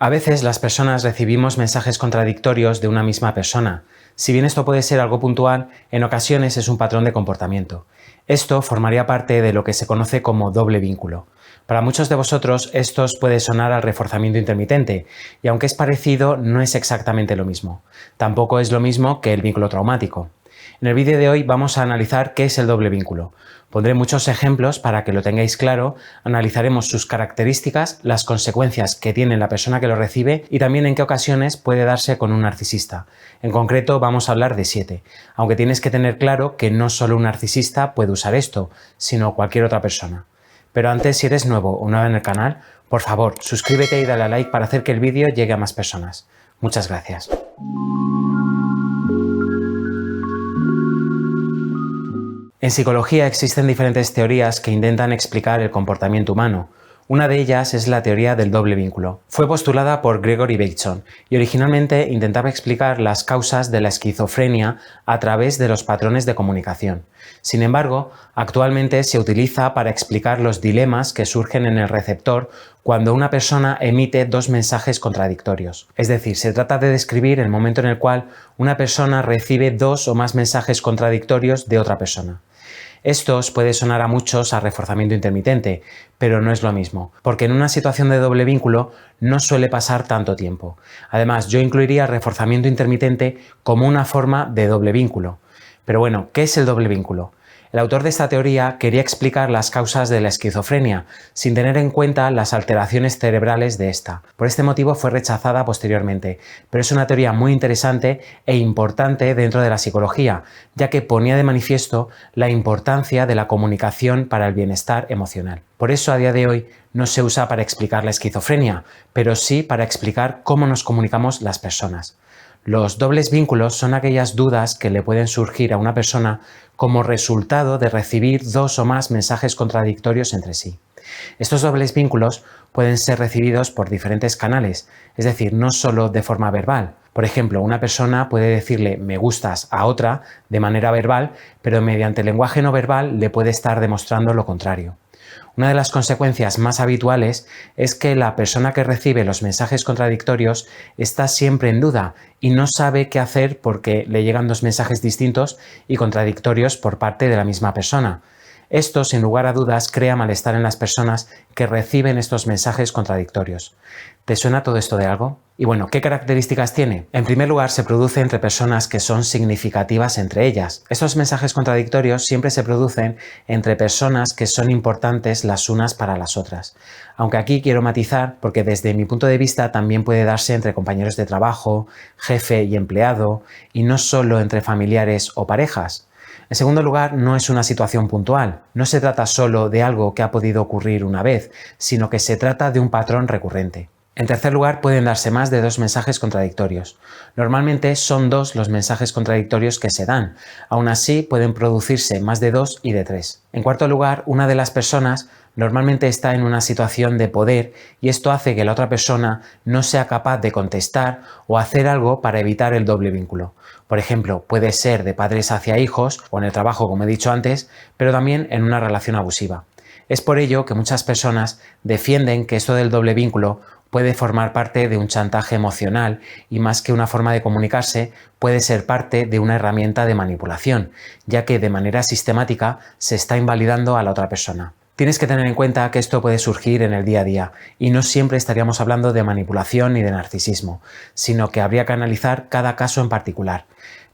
A veces las personas recibimos mensajes contradictorios de una misma persona. Si bien esto puede ser algo puntual, en ocasiones es un patrón de comportamiento. Esto formaría parte de lo que se conoce como doble vínculo. Para muchos de vosotros esto os puede sonar al reforzamiento intermitente, y aunque es parecido, no es exactamente lo mismo. Tampoco es lo mismo que el vínculo traumático. En el vídeo de hoy vamos a analizar qué es el doble vínculo. Pondré muchos ejemplos para que lo tengáis claro, analizaremos sus características, las consecuencias que tiene la persona que lo recibe y también en qué ocasiones puede darse con un narcisista. En concreto vamos a hablar de 7, aunque tienes que tener claro que no solo un narcisista puede usar esto, sino cualquier otra persona. Pero antes, si eres nuevo o nueva en el canal, por favor, suscríbete y dale a like para hacer que el vídeo llegue a más personas. Muchas gracias. En psicología existen diferentes teorías que intentan explicar el comportamiento humano. Una de ellas es la teoría del doble vínculo. Fue postulada por Gregory Bateson y originalmente intentaba explicar las causas de la esquizofrenia a través de los patrones de comunicación. Sin embargo, actualmente se utiliza para explicar los dilemas que surgen en el receptor cuando una persona emite dos mensajes contradictorios. Es decir, se trata de describir el momento en el cual una persona recibe dos o más mensajes contradictorios de otra persona. Esto os puede sonar a muchos a reforzamiento intermitente, pero no es lo mismo, porque en una situación de doble vínculo no suele pasar tanto tiempo. Además, yo incluiría reforzamiento intermitente como una forma de doble vínculo. Pero bueno, ¿qué es el doble vínculo? El autor de esta teoría quería explicar las causas de la esquizofrenia, sin tener en cuenta las alteraciones cerebrales de esta. Por este motivo fue rechazada posteriormente, pero es una teoría muy interesante e importante dentro de la psicología, ya que ponía de manifiesto la importancia de la comunicación para el bienestar emocional. Por eso a día de hoy no se usa para explicar la esquizofrenia, pero sí para explicar cómo nos comunicamos las personas. Los dobles vínculos son aquellas dudas que le pueden surgir a una persona como resultado de recibir dos o más mensajes contradictorios entre sí. Estos dobles vínculos pueden ser recibidos por diferentes canales, es decir, no solo de forma verbal. Por ejemplo, una persona puede decirle me gustas a otra de manera verbal, pero mediante el lenguaje no verbal le puede estar demostrando lo contrario. Una de las consecuencias más habituales es que la persona que recibe los mensajes contradictorios está siempre en duda y no sabe qué hacer porque le llegan dos mensajes distintos y contradictorios por parte de la misma persona. Esto, sin lugar a dudas, crea malestar en las personas que reciben estos mensajes contradictorios. ¿Te suena todo esto de algo? Y bueno, ¿qué características tiene? En primer lugar, se produce entre personas que son significativas entre ellas. Estos mensajes contradictorios siempre se producen entre personas que son importantes las unas para las otras. Aunque aquí quiero matizar, porque desde mi punto de vista también puede darse entre compañeros de trabajo, jefe y empleado, y no solo entre familiares o parejas. En segundo lugar, no es una situación puntual. No se trata solo de algo que ha podido ocurrir una vez, sino que se trata de un patrón recurrente. En tercer lugar, pueden darse más de dos mensajes contradictorios. Normalmente son dos los mensajes contradictorios que se dan. Aún así, pueden producirse más de dos y de tres. En cuarto lugar, una de las personas normalmente está en una situación de poder y esto hace que la otra persona no sea capaz de contestar o hacer algo para evitar el doble vínculo. Por ejemplo, puede ser de padres hacia hijos o en el trabajo, como he dicho antes, pero también en una relación abusiva. Es por ello que muchas personas defienden que esto del doble vínculo puede formar parte de un chantaje emocional y más que una forma de comunicarse, puede ser parte de una herramienta de manipulación, ya que de manera sistemática se está invalidando a la otra persona. Tienes que tener en cuenta que esto puede surgir en el día a día y no siempre estaríamos hablando de manipulación ni de narcisismo, sino que habría que analizar cada caso en particular.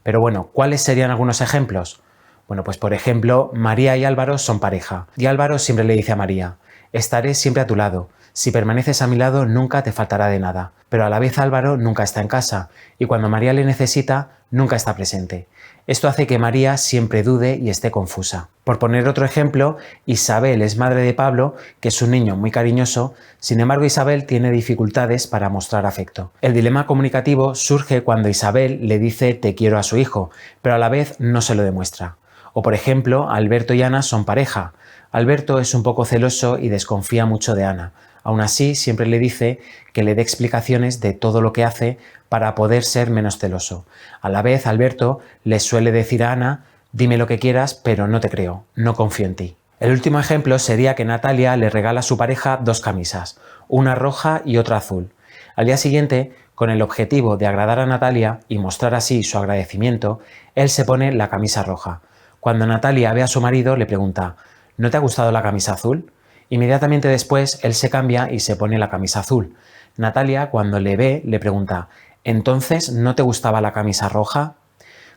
Pero bueno, ¿cuáles serían algunos ejemplos? Bueno, pues por ejemplo, María y Álvaro son pareja y Álvaro siempre le dice a María: estaré siempre a tu lado. Si permaneces a mi lado nunca te faltará de nada. Pero a la vez Álvaro nunca está en casa y cuando María le necesita nunca está presente. Esto hace que María siempre dude y esté confusa. Por poner otro ejemplo, Isabel es madre de Pablo, que es un niño muy cariñoso, sin embargo Isabel tiene dificultades para mostrar afecto. El dilema comunicativo surge cuando Isabel le dice te quiero a su hijo, pero a la vez no se lo demuestra. O por ejemplo, Alberto y Ana son pareja. Alberto es un poco celoso y desconfía mucho de Ana. Aún así, siempre le dice que le dé explicaciones de todo lo que hace para poder ser menos celoso. A la vez, Alberto le suele decir a Ana: dime lo que quieras, pero no te creo, no confío en ti. El último ejemplo sería que Natalia le regala a su pareja dos camisas, una roja y otra azul. Al día siguiente, con el objetivo de agradar a Natalia y mostrar así su agradecimiento, él se pone la camisa roja. Cuando Natalia ve a su marido, le pregunta: ¿no te ha gustado la camisa azul? Inmediatamente después, él se cambia y se pone la camisa azul. Natalia, cuando le ve, le pregunta: ¿entonces no te gustaba la camisa roja?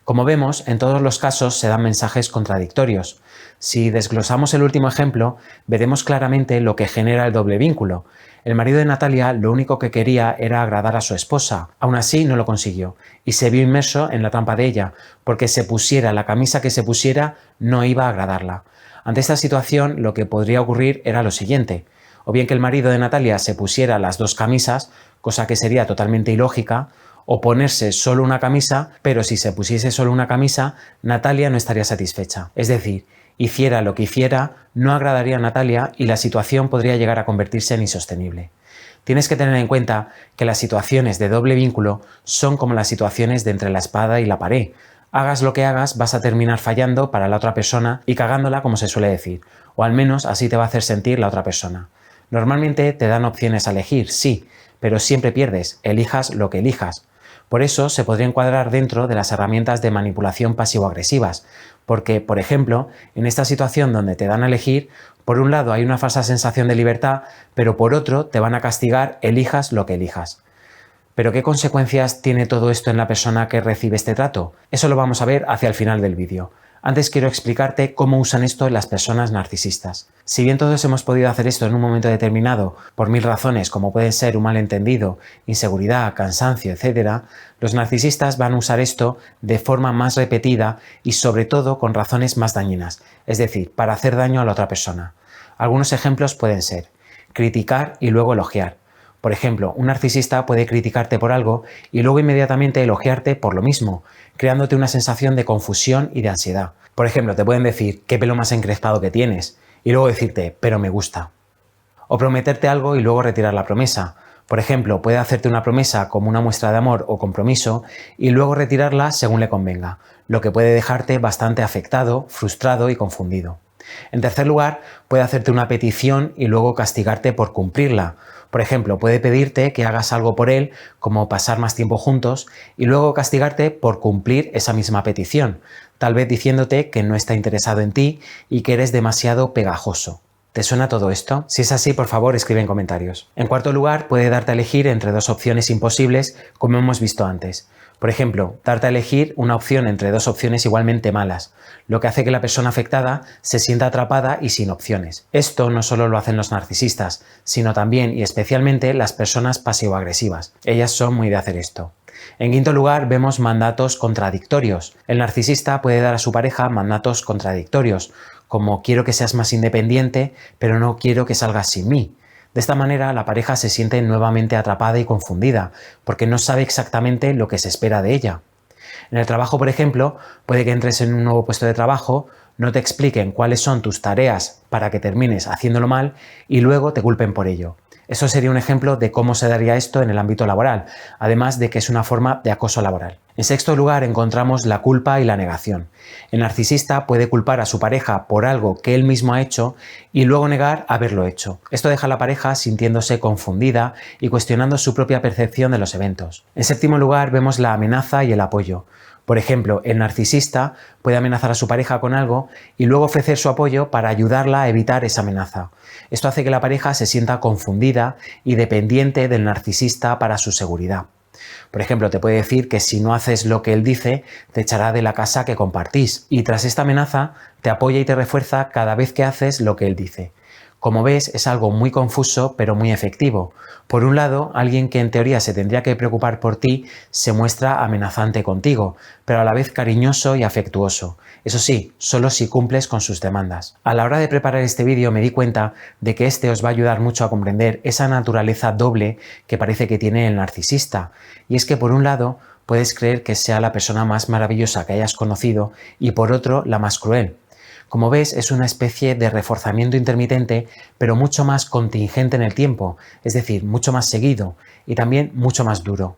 Como vemos, en todos los casos se dan mensajes contradictorios. Si desglosamos el último ejemplo, veremos claramente lo que genera el doble vínculo. El marido de Natalia lo único que quería era agradar a su esposa. Aún así no lo consiguió y se vio inmerso en la trampa de ella, porque se pusiera la camisa que se pusiera no iba a agradarla. Ante esta situación, lo que podría ocurrir era lo siguiente: o bien que el marido de Natalia se pusiera las dos camisas, cosa que sería totalmente ilógica, o ponerse solo una camisa, pero si se pusiese solo una camisa, Natalia no estaría satisfecha. Es decir, hiciera lo que hiciera, no agradaría a Natalia y la situación podría llegar a convertirse en insostenible. Tienes que tener en cuenta que las situaciones de doble vínculo son como las situaciones de entre la espada y la pared. Hagas lo que hagas, vas a terminar fallando para la otra persona y cagándola, como se suele decir, o al menos así te va a hacer sentir la otra persona. Normalmente te dan opciones a elegir, sí, pero siempre pierdes, elijas lo que elijas. Por eso se podría encuadrar dentro de las herramientas de manipulación pasivo-agresivas, porque, por ejemplo, en esta situación donde te dan a elegir, por un lado hay una falsa sensación de libertad, pero por otro te van a castigar, elijas lo que elijas. ¿Pero qué consecuencias tiene todo esto en la persona que recibe este trato? Eso lo vamos a ver hacia el final del vídeo. Antes quiero explicarte cómo usan esto las personas narcisistas. Si bien todos hemos podido hacer esto en un momento determinado, por mil razones como pueden ser un malentendido, inseguridad, cansancio, etc., los narcisistas van a usar esto de forma más repetida y sobre todo con razones más dañinas, es decir, para hacer daño a la otra persona. Algunos ejemplos pueden ser: criticar y luego elogiar. Por ejemplo, un narcisista puede criticarte por algo y luego inmediatamente elogiarte por lo mismo, creándote una sensación de confusión y de ansiedad. Por ejemplo, te pueden decir: qué pelo más encrespado que tienes, y luego decirte: pero me gusta. O prometerte algo y luego retirar la promesa. Por ejemplo, puede hacerte una promesa como una muestra de amor o compromiso y luego retirarla según le convenga, lo que puede dejarte bastante afectado, frustrado y confundido. En tercer lugar, puede hacerte una petición y luego castigarte por cumplirla. Por ejemplo, puede pedirte que hagas algo por él, como pasar más tiempo juntos, y luego castigarte por cumplir esa misma petición, tal vez diciéndote que no está interesado en ti y que eres demasiado pegajoso. ¿Te suena todo esto? Si es así, por favor, escribe en comentarios. En cuarto lugar, puede darte a elegir entre dos opciones imposibles, como hemos visto antes. Por ejemplo, darte a elegir una opción entre dos opciones igualmente malas, lo que hace que la persona afectada se sienta atrapada y sin opciones. Esto no solo lo hacen los narcisistas, sino también y especialmente las personas pasivo-agresivas. Ellas son muy de hacer esto. En quinto lugar, vemos mandatos contradictorios. El narcisista puede dar a su pareja mandatos contradictorios, como: quiero que seas más independiente, pero no quiero que salgas sin mí. De esta manera, la pareja se siente nuevamente atrapada y confundida, porque no sabe exactamente lo que se espera de ella. En el trabajo, por ejemplo, puede que entres en un nuevo puesto de trabajo, no te expliquen cuáles son tus tareas para que termines haciéndolo mal y luego te culpen por ello. Eso sería un ejemplo de cómo se daría esto en el ámbito laboral, además de que es una forma de acoso laboral. En sexto lugar encontramos la culpa y la negación. El narcisista puede culpar a su pareja por algo que él mismo ha hecho y luego negar haberlo hecho. Esto deja a la pareja sintiéndose confundida y cuestionando su propia percepción de los eventos. En séptimo lugar vemos la amenaza y el apoyo. Por ejemplo, el narcisista puede amenazar a su pareja con algo y luego ofrecer su apoyo para ayudarla a evitar esa amenaza. Esto hace que la pareja se sienta confundida y dependiente del narcisista para su seguridad. Por ejemplo, te puede decir que si no haces lo que él dice, te echará de la casa que compartís. Y tras esta amenaza, te apoya y te refuerza cada vez que haces lo que él dice. Como ves, es algo muy confuso, pero muy efectivo. Por un lado, alguien que en teoría se tendría que preocupar por ti se muestra amenazante contigo, pero a la vez cariñoso y afectuoso. Eso sí, solo si cumples con sus demandas. A la hora de preparar este vídeo me di cuenta de que este os va a ayudar mucho a comprender esa naturaleza doble que parece que tiene el narcisista. Y es que por un lado, puedes creer que sea la persona más maravillosa que hayas conocido y por otro, la más cruel. Como ves, es una especie de reforzamiento intermitente, pero mucho más contingente en el tiempo, es decir, mucho más seguido y también mucho más duro.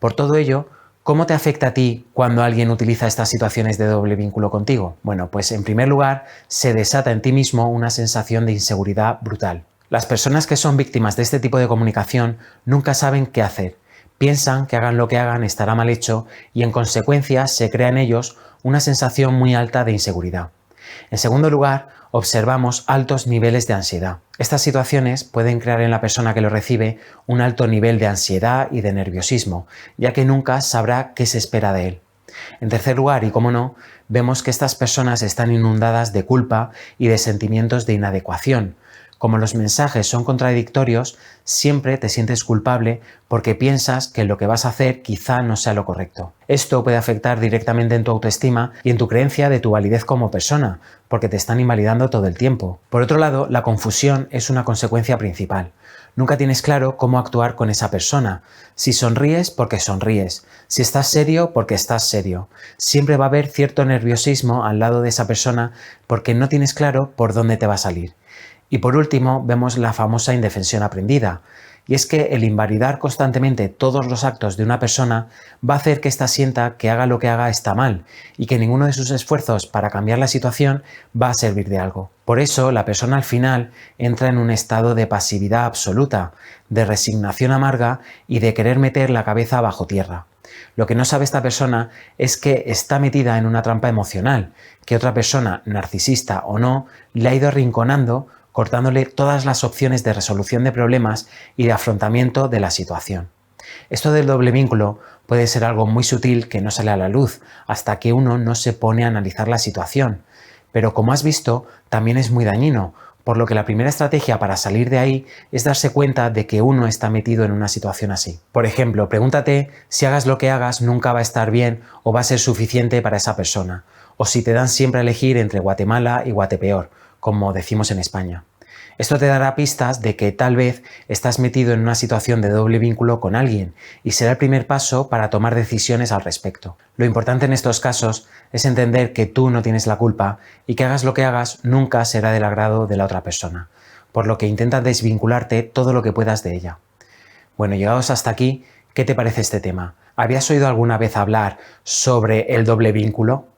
Por todo ello, ¿cómo te afecta a ti cuando alguien utiliza estas situaciones de doble vínculo contigo? Bueno, pues en primer lugar, se desata en ti mismo una sensación de inseguridad brutal. Las personas que son víctimas de este tipo de comunicación nunca saben qué hacer. Piensan que hagan lo que hagan estará mal hecho y en consecuencia se crea en ellos una sensación muy alta de inseguridad. En segundo lugar, observamos altos niveles de ansiedad. Estas situaciones pueden crear en la persona que lo recibe un alto nivel de ansiedad y de nerviosismo, ya que nunca sabrá qué se espera de él. En tercer lugar, y cómo no, vemos que estas personas están inundadas de culpa y de sentimientos de inadecuación. Como los mensajes son contradictorios, siempre te sientes culpable porque piensas que lo que vas a hacer quizá no sea lo correcto. Esto puede afectar directamente en tu autoestima y en tu creencia de tu validez como persona, porque te están invalidando todo el tiempo. Por otro lado, la confusión es una consecuencia principal. Nunca tienes claro cómo actuar con esa persona. Si sonríes, porque sonríes. Si estás serio, porque estás serio. Siempre va a haber cierto nerviosismo al lado de esa persona porque no tienes claro por dónde te va a salir. Y por último, vemos la famosa indefensión aprendida. Y es que el invalidar constantemente todos los actos de una persona va a hacer que ésta sienta que haga lo que haga está mal y que ninguno de sus esfuerzos para cambiar la situación va a servir de algo. Por eso, la persona al final entra en un estado de pasividad absoluta, de resignación amarga y de querer meter la cabeza bajo tierra. Lo que no sabe esta persona es que está metida en una trampa emocional, que otra persona, narcisista o no, le ha ido arrinconando, cortándole todas las opciones de resolución de problemas y de afrontamiento de la situación. Esto del doble vínculo puede ser algo muy sutil que no sale a la luz hasta que uno no se pone a analizar la situación, pero como has visto, también es muy dañino, por lo que la primera estrategia para salir de ahí es darse cuenta de que uno está metido en una situación así. Por ejemplo, pregúntate si hagas lo que hagas nunca va a estar bien o va a ser suficiente para esa persona, o si te dan siempre a elegir entre Guatemala y Guatepeor, como decimos en España. Esto te dará pistas de que tal vez estás metido en una situación de doble vínculo con alguien y será el primer paso para tomar decisiones al respecto. Lo importante en estos casos es entender que tú no tienes la culpa y que hagas lo que hagas nunca será del agrado de la otra persona, por lo que intenta desvincularte todo lo que puedas de ella. Bueno, llegados hasta aquí, ¿qué te parece este tema? ¿Habías oído alguna vez hablar sobre el doble vínculo?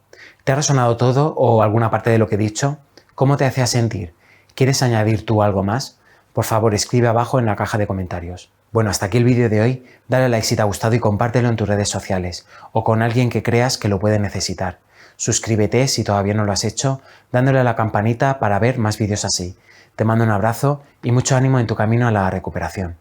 ¿Te ha resonado todo o alguna parte de lo que he dicho? ¿Cómo te hacía sentir? ¿Quieres añadir tú algo más? Por favor, escribe abajo en la caja de comentarios. Bueno, hasta aquí el vídeo de hoy. Dale like si te ha gustado y compártelo en tus redes sociales o con alguien que creas que lo puede necesitar. Suscríbete si todavía no lo has hecho, dándole a la campanita para ver más vídeos así. Te mando un abrazo y mucho ánimo en tu camino a la recuperación.